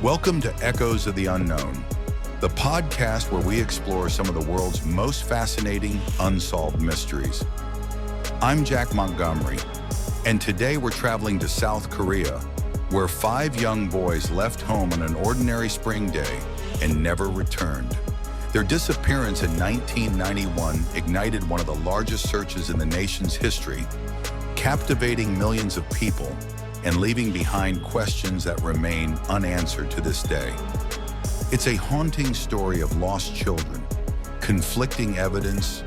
Welcome to Echoes of the Unknown, the podcast where we explore some of the world's most fascinating unsolved mysteries. I'm Jack Montgomery, and today we're traveling to South Korea, where 5 young boys left home on an ordinary spring day and never returned. Their disappearance in 1991 ignited one of the largest searches in the nation's history, captivating millions of people and leaving behind questions that remain unanswered to this day. It's a haunting story of lost children, conflicting evidence,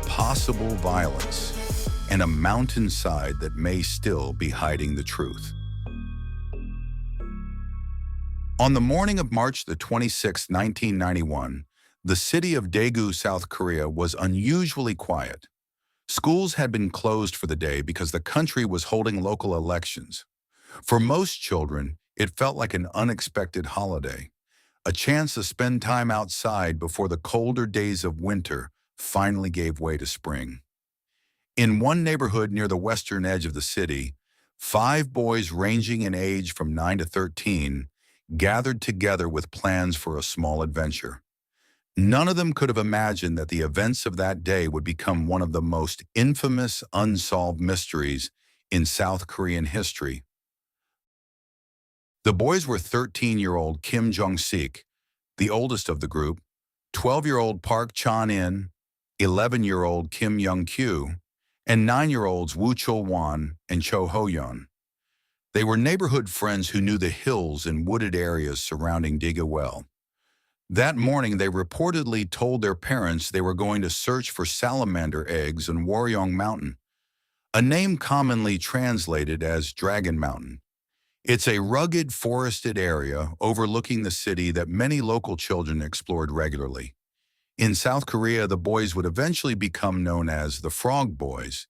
possible violence, and a mountainside that may still be hiding the truth. On the morning of March the 26th, 1991, the city of Daegu, South Korea was unusually quiet. Schools had been closed for the day because the country was holding local elections. For most children, it felt like an unexpected holiday, a chance to spend time outside before the colder days of winter finally gave way to spring. In one neighborhood near the western edge of the city, 5 boys ranging in age from 9 to 13 gathered together with plans for a small adventure. None of them could have imagined that the events of that day would become one of the most infamous unsolved mysteries in South Korean history. The boys were 13-year-old Kim Jong-sik, the oldest of the group, 12-year-old Park Chan-in, 11-year-old Kim Young-kyu, and 9-year-olds Woo Chul-won and Cho Ho-yeon. They were neighborhood friends who knew the hills and wooded areas surrounding Daegu well. That morning, they reportedly told their parents they were going to search for salamander eggs on Waryeong Mountain, a name commonly translated as Dragon Mountain. It's a rugged, forested area overlooking the city that many local children explored regularly. In South Korea, the boys would eventually become known as the Frog Boys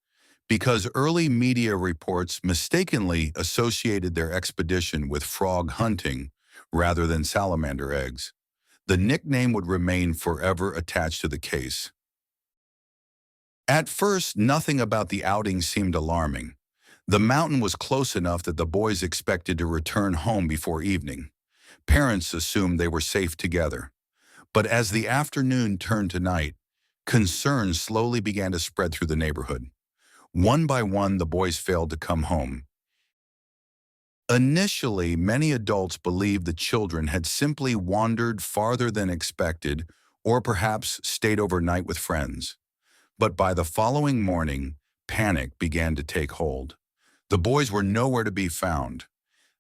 because early media reports mistakenly associated their expedition with frog hunting rather than salamander eggs. The nickname would remain forever attached to the case. At first, nothing about the outing seemed alarming. The mountain was close enough that the boys expected to return home before evening. Parents assumed they were safe together. But as the afternoon turned to night, concerns slowly began to spread through the neighborhood. One by one, the boys failed to come home. Initially, many adults believed the children had simply wandered farther than expected or perhaps stayed overnight with friends. But by the following morning, panic began to take hold. The boys were nowhere to be found.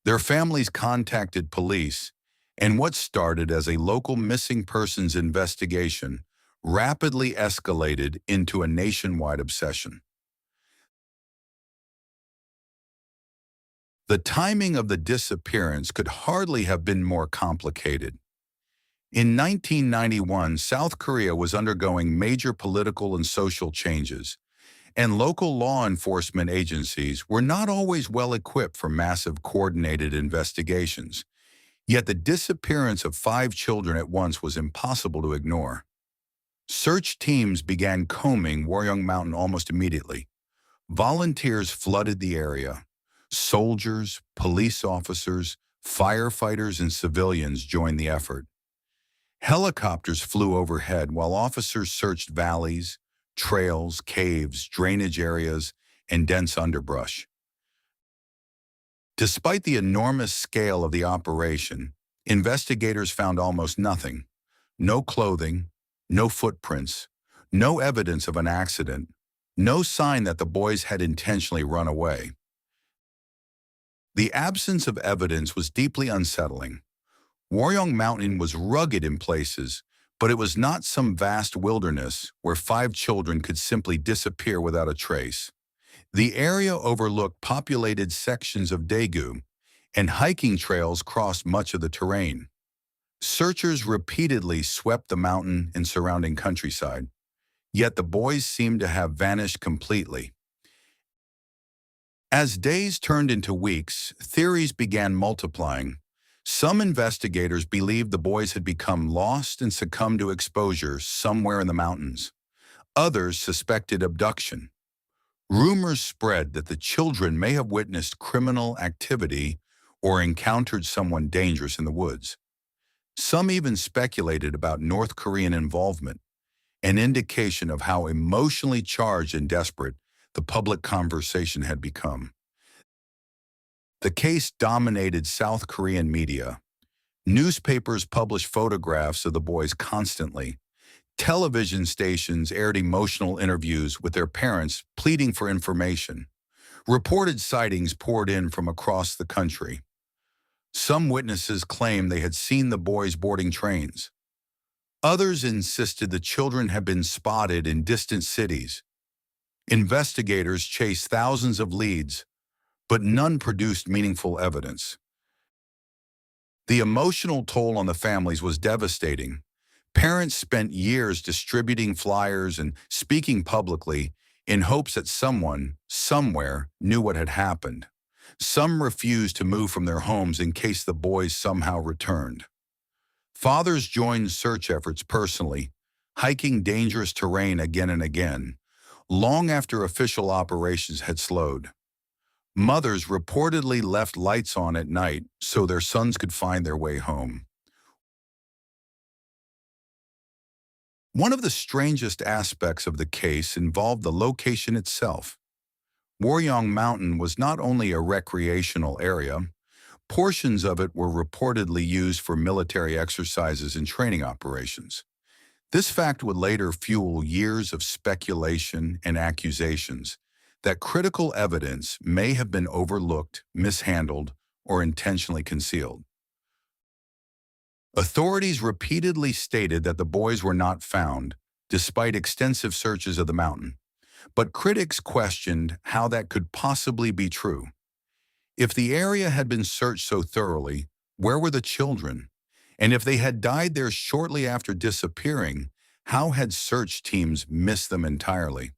Their families contacted police, and what started as a local missing persons investigation rapidly escalated into a nationwide obsession. The timing of the disappearance could hardly have been more complicated. In 1991, South Korea was undergoing major political and social changes, and local law enforcement agencies were not always well equipped for massive coordinated investigations. Yet the disappearance of 5 children at once was impossible to ignore. Search teams began combing Waryeong Mountain almost immediately. Volunteers flooded the area. Soldiers, police officers, firefighters, and civilians joined the effort. Helicopters flew overhead while officers searched valleys, trails, caves, drainage areas, and dense underbrush. Despite the enormous scale of the operation, investigators found almost nothing. No clothing, no footprints, no evidence of an accident, no sign that the boys had intentionally run away. The absence of evidence was deeply unsettling. Waryeong Mountain was rugged in places, but it was not some vast wilderness where 5 children could simply disappear without a trace. The area overlooked populated sections of Daegu, and hiking trails crossed much of the terrain. Searchers repeatedly swept the mountain and surrounding countryside, yet the boys seemed to have vanished completely. As days turned into weeks, theories began multiplying. Some investigators believed the boys had become lost and succumbed to exposure somewhere in the mountains. Others suspected abduction. Rumors spread that the children may have witnessed criminal activity or encountered someone dangerous in the woods. Some even speculated about North Korean involvement, an indication of how emotionally charged and desperate the public conversation had become. The case dominated South Korean media. Newspapers published photographs of the boys constantly. Television stations aired emotional interviews with their parents pleading for information. Reported sightings poured in from across the country. Some witnesses claimed they had seen the boys boarding trains. Others insisted the children had been spotted in distant cities. Investigators chased thousands of leads, but none produced meaningful evidence. The emotional toll on the families was devastating. Parents spent years distributing flyers and speaking publicly in hopes that someone, somewhere, knew what had happened. Some refused to move from their homes in case the boys somehow returned. Fathers joined search efforts personally, hiking dangerous terrain again and again, long after official operations had slowed. Mothers reportedly left lights on at night so their sons could find their way home. One of the strangest aspects of the case involved the location itself. Woryong Mountain was not only a recreational area, portions of it were reportedly used for military exercises and training operations. This fact would later fuel years of speculation and accusations that critical evidence may have been overlooked, mishandled, or intentionally concealed. Authorities repeatedly stated that the boys were not found, despite extensive searches of the mountain. But critics questioned how that could possibly be true. If the area had been searched so thoroughly, where were the children? And if they had died there shortly after disappearing, how had search teams missed them entirely?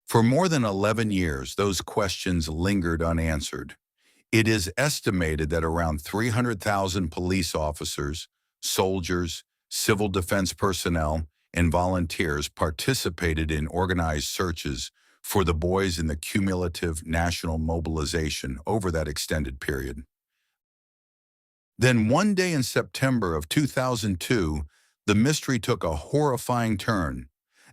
For more than 11 years, those questions lingered unanswered. It is estimated that around 300,000 police officers, soldiers, civil defense personnel, and volunteers participated in organized searches for the boys in the cumulative national mobilization over that extended period. Then one day in September of 2002, the mystery took a horrifying turn.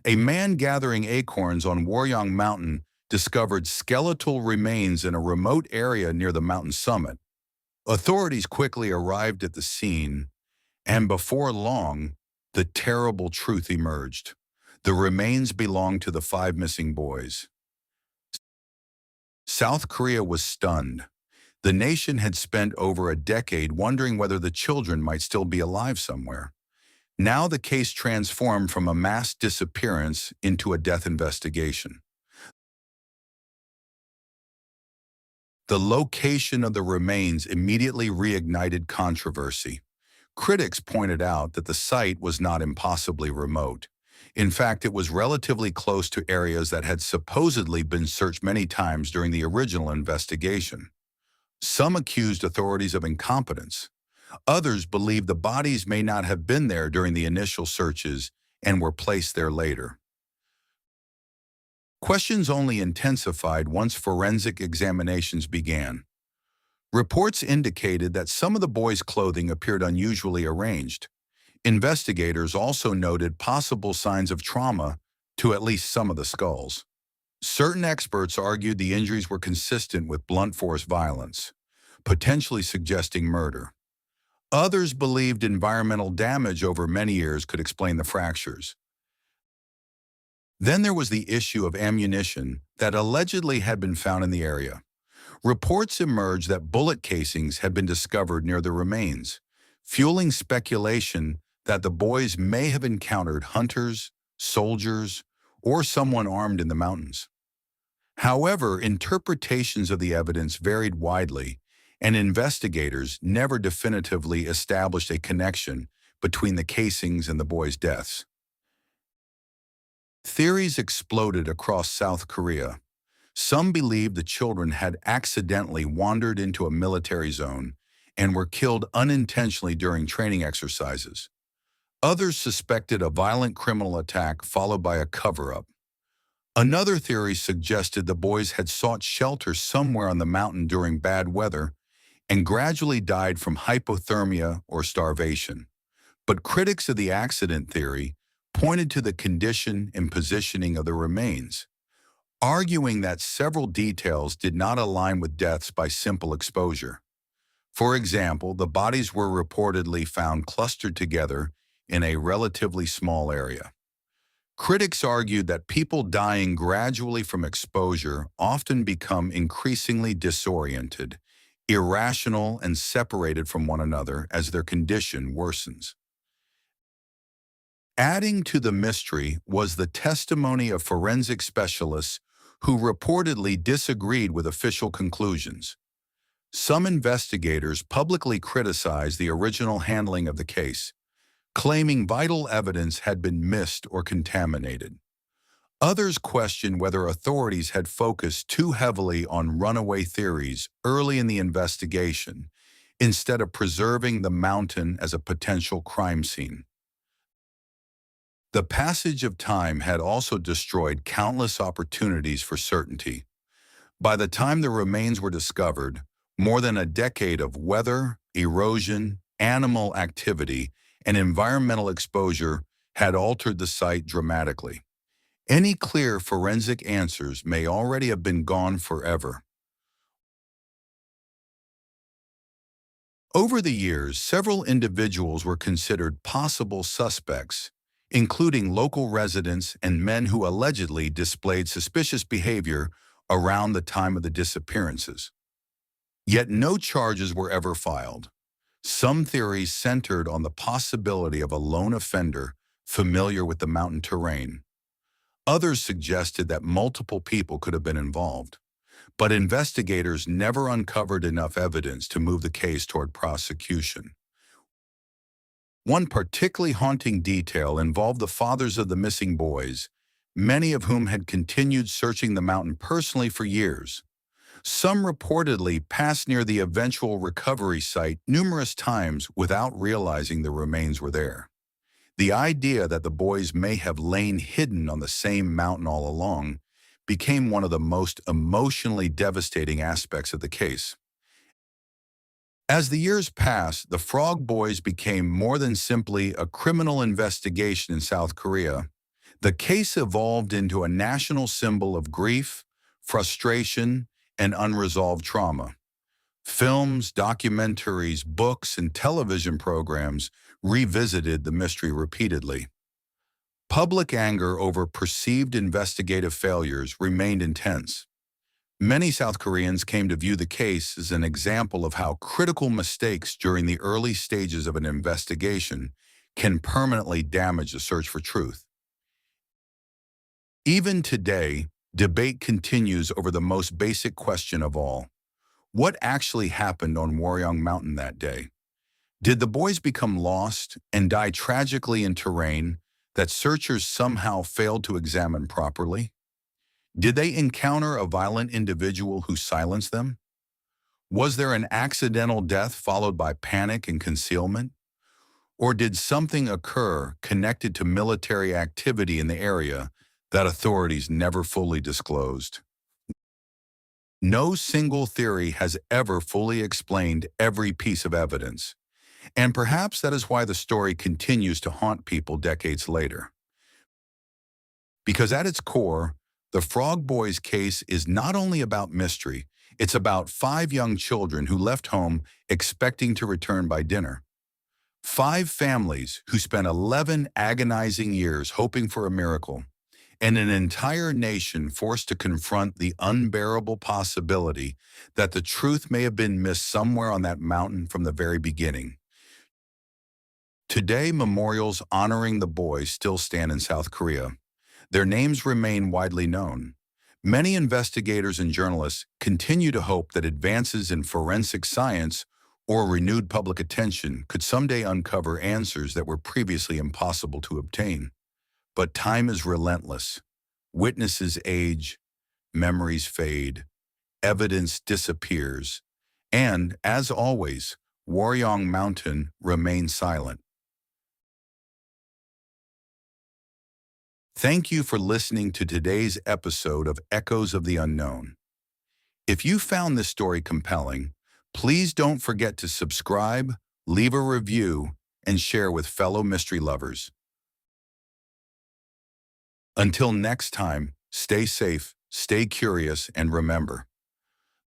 A man gathering acorns on Woryong Mountain discovered skeletal remains in a remote area near the mountain summit. Authorities quickly arrived at the scene, and before long, the terrible truth emerged. The remains belonged to the 5 missing boys. South Korea was stunned. The nation had spent over a decade wondering whether the children might still be alive somewhere. Now the case transformed from a mass disappearance into a death investigation. The location of the remains immediately reignited controversy. Critics pointed out that the site was not impossibly remote. In fact, it was relatively close to areas that had supposedly been searched many times during the original investigation. Some accused authorities of incompetence. Others believed the bodies may not have been there during the initial searches and were placed there later. Questions only intensified once forensic examinations began. Reports indicated that some of the boys' clothing appeared unusually arranged. Investigators also noted possible signs of trauma to at least some of the skulls. Certain experts argued the injuries were consistent with blunt force violence, potentially suggesting murder. Others believed environmental damage over many years could explain the fractures. Then there was the issue of ammunition that allegedly had been found in the area. Reports emerged that bullet casings had been discovered near the remains, fueling speculation that the boys may have encountered hunters, soldiers, or someone armed in the mountains. However, interpretations of the evidence varied widely, and investigators never definitively established a connection between the casings and the boys' deaths. Theories exploded across South Korea. Some believed the children had accidentally wandered into a military zone and were killed unintentionally during training exercises. Others suspected a violent criminal attack followed by a cover-up. Another theory suggested the boys had sought shelter somewhere on the mountain during bad weather and gradually died from hypothermia or starvation. But critics of the accident theory pointed to the condition and positioning of the remains, arguing that several details did not align with deaths by simple exposure. For example, the bodies were reportedly found clustered together in a relatively small area. Critics argued that people dying gradually from exposure often become increasingly disoriented, irrational, and separated from one another as their condition worsens. Adding to the mystery was the testimony of forensic specialists who reportedly disagreed with official conclusions. Some investigators publicly criticized the original handling of the case, claiming vital evidence had been missed or contaminated. Others questioned whether authorities had focused too heavily on runaway theories early in the investigation, instead of preserving the mountain as a potential crime scene. The passage of time had also destroyed countless opportunities for certainty. By the time the remains were discovered, more than a decade of weather, erosion, animal activity, and environmental exposure had altered the site dramatically. Any clear forensic answers may already have been gone forever. Over the years, several individuals were considered possible suspects, including local residents and men who allegedly displayed suspicious behavior around the time of the disappearances. Yet no charges were ever filed. Some theories centered on the possibility of a lone offender familiar with the mountain terrain. Others suggested that multiple people could have been involved, but investigators never uncovered enough evidence to move the case toward prosecution. One particularly haunting detail involved the fathers of the missing boys, many of whom had continued searching the mountain personally for years. Some reportedly passed near the eventual recovery site numerous times without realizing the remains were there. The idea that the boys may have lain hidden on the same mountain all along became one of the most emotionally devastating aspects of the case. As the years passed, the Frog Boys became more than simply a criminal investigation in South Korea. The case evolved into a national symbol of grief, frustration, and unresolved trauma. Films, documentaries, books, and television programs revisited the mystery repeatedly. Public anger over perceived investigative failures remained intense. Many South Koreans came to view the case as an example of how critical mistakes during the early stages of an investigation can permanently damage the search for truth. Even today, debate continues over the most basic question of all. What actually happened on Waryeong Mountain that day? Did the boys become lost and die tragically in terrain that searchers somehow failed to examine properly? Did they encounter a violent individual who silenced them? Was there an accidental death followed by panic and concealment? Or did something occur connected to military activity in the area that authorities never fully disclosed? No single theory has ever fully explained every piece of evidence, and perhaps that is why the story continues to haunt people decades later. Because at its core, the Frog Boys case is not only about mystery, it's about 5 young children who left home expecting to return by dinner. 5 families who spent 11 agonizing years hoping for a miracle, and an entire nation forced to confront the unbearable possibility that the truth may have been missed somewhere on that mountain from the very beginning. Today, memorials honoring the boys still stand in South Korea. Their names remain widely known. Many investigators and journalists continue to hope that advances in forensic science or renewed public attention could someday uncover answers that were previously impossible to obtain. But time is relentless. Witnesses age, memories fade, evidence disappears, and, as always, Waryeong Mountain remains silent. Thank you for listening to today's episode of Echoes of the Unknown. If you found this story compelling, Please don't forget to subscribe, leave a review, and share with fellow mystery lovers. Until next time, stay safe, stay curious, and remember,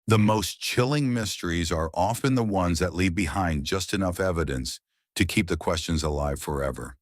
the most chilling mysteries are often the ones that leave behind just enough evidence to keep the questions alive forever.